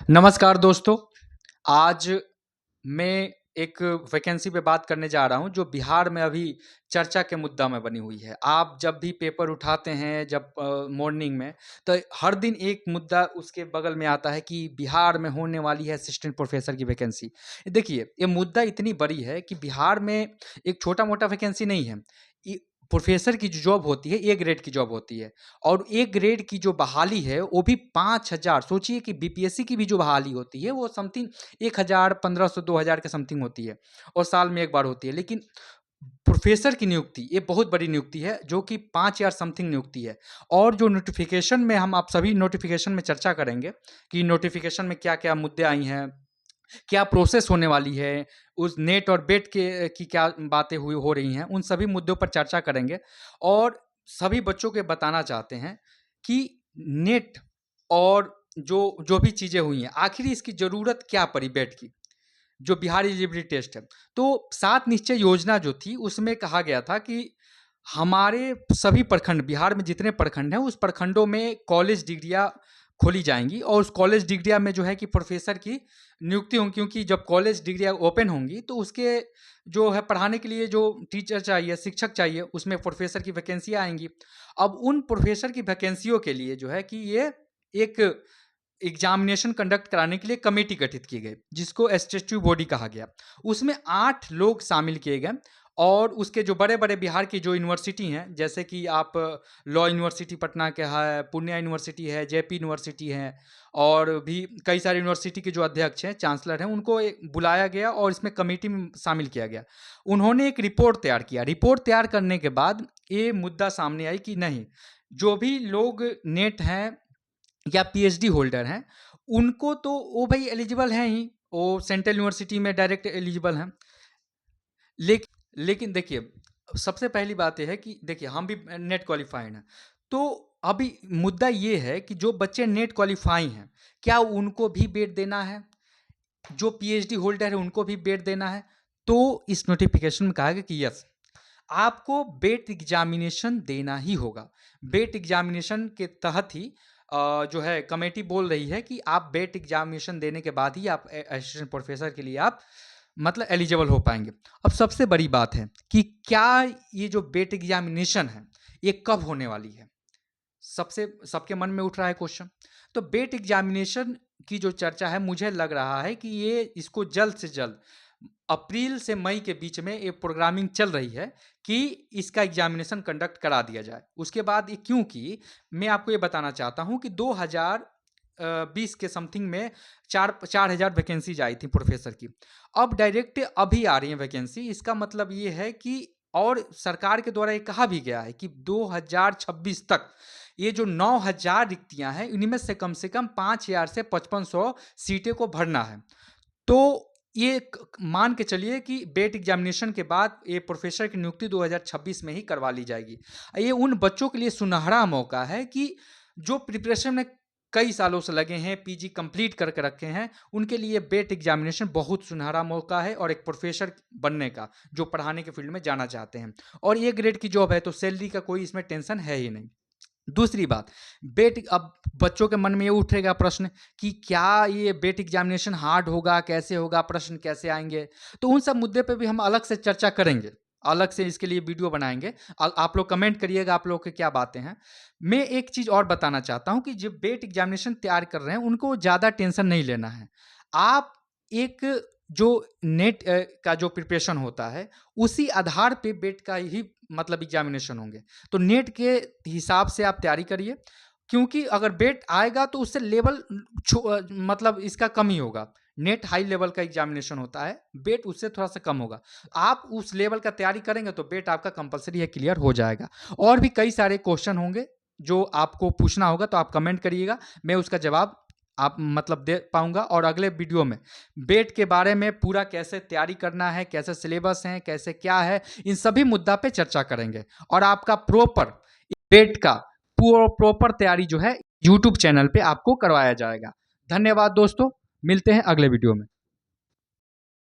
नमस्कार दोस्तों, आज मैं एक वैकेंसी पे बात करने जा रहा हूँ जो बिहार में अभी चर्चा के मुद्दा में बनी हुई है। आप जब भी पेपर उठाते हैं जब मॉर्निंग में, तो हर दिन एक मुद्दा उसके बगल में आता है कि बिहार में होने वाली है असिस्टेंट प्रोफेसर की वैकेंसी। देखिए, ये मुद्दा इतनी बड़ी है कि बिहार में एक छोटा-मोटा वैकेंसी नहीं है। इ प्रोफेसर की जो जॉब होती है, ए ग्रेड की जॉब होती है और ए ग्रेड की जो बहाली है, वो भी 5,000। सोचिए कि बीपीएससी की भी जो बहाली होती है, वो समथिंग 1,000, 1,500, 2,000 के समथिंग होती है और साल में 1 बार होती है। लेकिन प्रोफ़ेसर की नियुक्ति, ये बहुत बड़ी नियुक्ति है, जो कि 5,000 समथिंग नियुक्ति है। और जो नोटिफ़िकेशन में हम आप सभी नोटिफ़िकेशन में चर्चा करेंगे कि नोटिफ़िकेशन में क्या-क्या मुद्दे आई हैं, क्या प्रोसेस होने वाली है, उस नेट और बेट के की क्या बातें हुई हो रही हैं, उन सभी मुद्दों पर चर्चा करेंगे। और सभी बच्चों को बताना चाहते हैं कि नेट और जो जो भी चीज़ें हुई हैं, आखिर इसकी ज़रूरत क्या पड़ी बेट की? जो बिहार एलिजिबिलिटी टेस्ट है। तो 7 निश्चय योजना जो थी, उसमें कहा गया था कि हमारे सभी प्रखंड, बिहार में जितने प्रखंड हैं, उस प्रखंडों में कॉलेज डिग्रियाँ खोली जाएँगी और उस कॉलेज डिग्रियाँ में जो है कि प्रोफ़ेसर की नियुक्ति होंगी, क्योंकि जब कॉलेज डिग्रियाँ ओपन होंगी, तो उसके जो है पढ़ाने के लिए जो टीचर चाहिए, शिक्षक चाहिए, उसमें प्रोफ़ेसर की वैकेंसियाँ आएँगी। अब उन प्रोफ़ेसर की वैकेंसियों के लिए जो है कि ये एक एग्जामिनेशन कंडक्ट कराने के लिए कमेटी गठित की गई, जिसको एसएसटी बॉडी कहा गया। उसमें 8 लोग शामिल किए गए और उसके जो बड़े-बड़े बिहार की जो यूनिवर्सिटी हैं, जैसे कि आप लॉ यूनिवर्सिटी पटना के है, पूर्णिया यूनिवर्सिटी है, जेपी यूनिवर्सिटी है और भी कई सारी यूनिवर्सिटी के जो अध्यक्ष हैं, चांसलर हैं, उनको बुलाया गया और इसमें कमेटी में शामिल किया गया। उन्होंने एक रिपोर्ट तैयार किया। रिपोर्ट तैयार करने के बाद ये मुद्दा सामने आई कि नहीं, जो भी लोग नेट हैं या पीएचडी होल्डर हैं, उनको तो वो भाई एलिजिबल हैं ही, वो सेंट्रल यूनिवर्सिटी में डायरेक्ट एलिजिबल हैं। लेक लेकिन देखिए, सबसे पहली बात ये है कि देखिए हम भी नेट क्वालिफाइड हैं। तो अभी मुद्दा ये है कि जो बच्चे नेट क्वालिफाई हैं, क्या उनको भी बेट देना है? जो पीएचडी होल्डर है उनको भी बेट देना है? तो इस नोटिफ़िकेशन में कहा गया कि यस, आपको बेट एग्जामिनेशन देना ही होगा। बेट एग्जामिनेशन के तहत ही जो है कमेटी बोल रही है कि आप बेट एग्जामिनेशन देने के बाद ही आप असिस्टेंट प्रोफेसर के लिए आप मतलब एलिजिबल हो पाएंगे। अब सबसे बड़ी बात है कि क्या ये जो बेट एग्जामिनेशन है, ये कब होने वाली है? सबसे सबके मन में उठ रहा है क्वेश्चन। तो बेट एग्जामिनेशन की जो चर्चा है, मुझे लग रहा है कि ये इसको जल्द से जल्द अप्रैल से मई के बीच में ये प्रोग्रामिंग चल रही है कि इसका एग्जामिनेशन कंडक्ट करा दिया जाए। उसके बाद ये, क्योंकि मैं आपको ये बताना चाहता हूँ कि 2020 के समथिंग में 4,000 वैकेंसीज आई थी प्रोफेसर की। अब डायरेक्ट अभी आ रही है वैकेंसी। इसका मतलब ये है कि और सरकार के द्वारा ये कहा भी गया है कि 2026 तक ये जो 9,000 रिक्तियां हैं, इनमें से कम 5,000 से 5,500 सीटें को भरना है। तो ये मान के चलिए कि बेट एग्जामिनेशन के बाद ये प्रोफेसर की नियुक्ति 2026 में ही करवा ली जाएगी। ये उन बच्चों के लिए सुनहरा मौका है कि जो प्रिपरेशन में कई सालों से लगे हैं, पीजी कंप्लीट करके रखे हैं, उनके लिए बेट एग्जामिनेशन बहुत सुनहरा मौका है और एक प्रोफेसर बनने का, जो पढ़ाने के फील्ड में जाना चाहते हैं। और ए ग्रेड की जॉब है, तो सैलरी का कोई इसमें टेंशन है ही नहीं। दूसरी बात, बेट अब बच्चों के मन में ये उठेगा प्रश्न कि क्या ये बेट एग्जामिनेशन हार्ड होगा, कैसे होगा, प्रश्न कैसे आएँगे? तो उन सब मुद्दे पे भी हम अलग से चर्चा करेंगे। अलग से इसके लिए वीडियो बनाएँगे। आप लोग कमेंट करिएगा आप लोगों की क्या बातें हैं। मैं एक चीज़ और बताना चाहता हूँ कि जो बेट एग्जामिनेशन तैयार कर रहे हैं, उनको ज़्यादा टेंशन नहीं लेना है। आप एक जो नेट का जो प्रिपरेशन होता है, उसी आधार पे बेट का ही मतलब एग्जामिनेशन होंगे। तो नेट के हिसाब से आप तैयारी करिए, क्योंकि अगर बेट आएगा तो उससे लेवल मतलब इसका कम ही होगा। नेट हाई लेवल का एग्जामिनेशन होता है, बेट उससे थोड़ा-सा कम होगा। आप उस लेवल का तैयारी करेंगे तो बेट आपका कंपल्सरी है, क्लियर हो जाएगा। और भी कई सारे क्वेश्चन होंगे जो आपको पूछना होगा, तो आप कमेंट करिएगा, मैं उसका जवाब आप मतलब दे पाऊँगा। और अगले वीडियो में बेट के बारे में पूरा कैसे तैयारी करना है, कैसे सिलेबस है, कैसे क्या है, इन सभी मुद्दा पे चर्चा करेंगे और आपका प्रॉपर बेट का प्रॉपर तैयारी जो है यूट्यूब चैनल पे आपको करवाया जाएगा। धन्यवाद दोस्तों, मिलते हैं अगले वीडियो में।